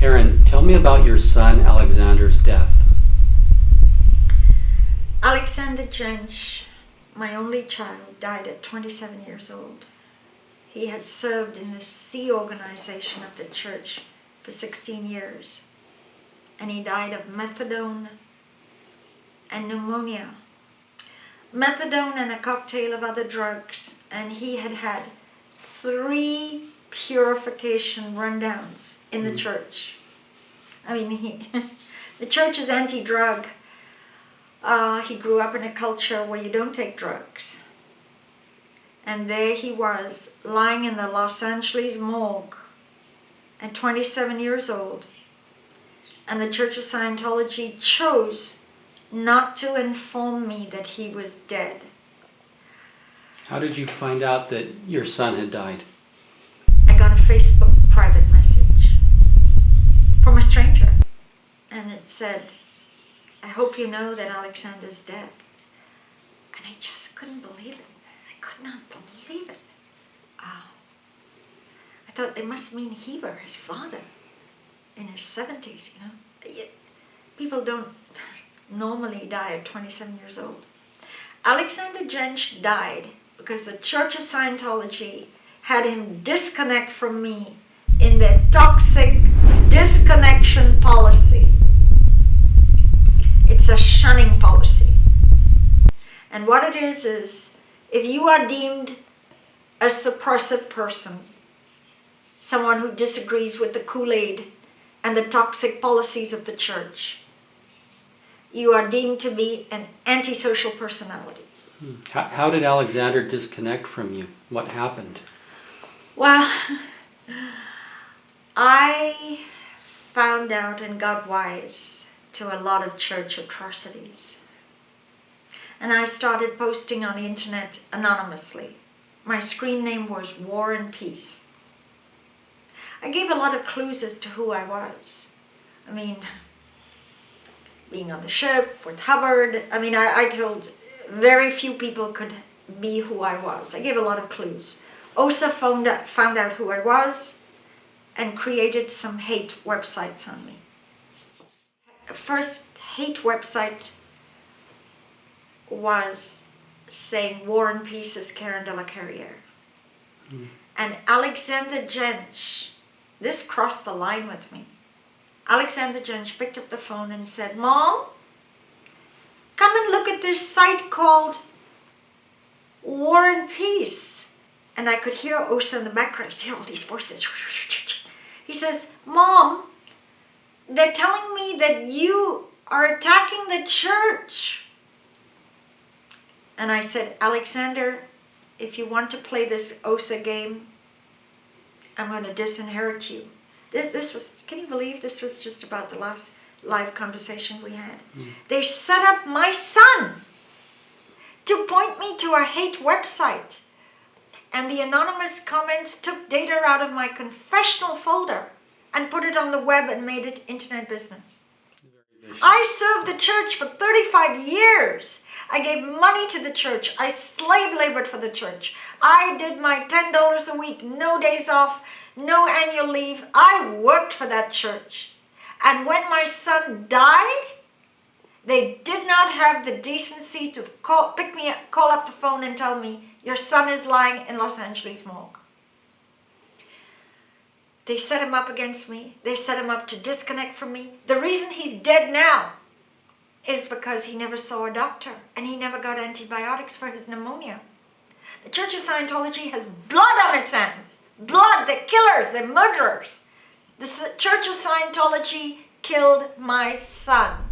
Karen, tell me about your son Alexander's death. Alexander Jench, my only child, died at 27 years old. He had served in the C organization of the church for 16 years. And he died of methadone and pneumonia. Methadone and a cocktail of other drugs. And he had had 3 purification rundowns in the church. I mean, the church is anti-drug. He grew up in a culture where you don't take drugs. And there he was, lying in the Los Angeles morgue at 27 years old. And the Church of Scientology chose not to inform me that he was dead. How did you find out that your son had died? I got a Facebook private message from a stranger. And it said, "I hope you know that Alexander's dead." And I just couldn't believe it. I could not believe it. I thought they must mean he were his father in his 70s, you know. People don't normally die at 27 years old. Alexander Jench died because the Church of Scientology had him disconnect from me in their toxic disconnection policy. It's a shunning policy. And what it is if you are deemed a suppressive person, someone who disagrees with the Kool-Aid and the toxic policies of the church, you are deemed to be an antisocial personality. How did Alexander disconnect from you? What happened? Well, I found out and got wise to a lot of church atrocities. And I started posting on the internet anonymously. My screen name was War and Peace. I gave a lot of clues as to who I was. I mean, being on the ship with Hubbard, I told very few people could be who I was. I gave a lot of clues. OSA found out who I was and created some hate websites on me. First hate website was saying War and Peace is Karen de la Carriere. And Alexander Jench, this crossed the line with me. Alexander Jench picked up the phone and said, "Mom, come and look at this site called War and Peace." And I could hear Osa in the background, hear all these voices. He says, "Mom, they're telling me that you are attacking the church." And I said, "Alexander, if you want to play this OSA game, I'm going to disinherit you." This was, can you believe this was just about the last live conversation we had? They set up my son to point me to a hate website. And the anonymous comments took data out of my confessional folder and put it on the web and made it internet business. I served the church for 35 years. I gave money to the church. I slave labored for the church. I did my $10 a week, no days off, no annual leave. I worked for that church. And when my son died, they did not have the decency to call up the phone and tell me, "Your son is lying in Los Angeles morgue." They set him up against me. They set him up to disconnect from me. The reason he's dead now is because he never saw a doctor and he never got antibiotics for his pneumonia. The Church of Scientology has blood on its hands. Blood, they're killers, they're murderers. The Church of Scientology killed my son.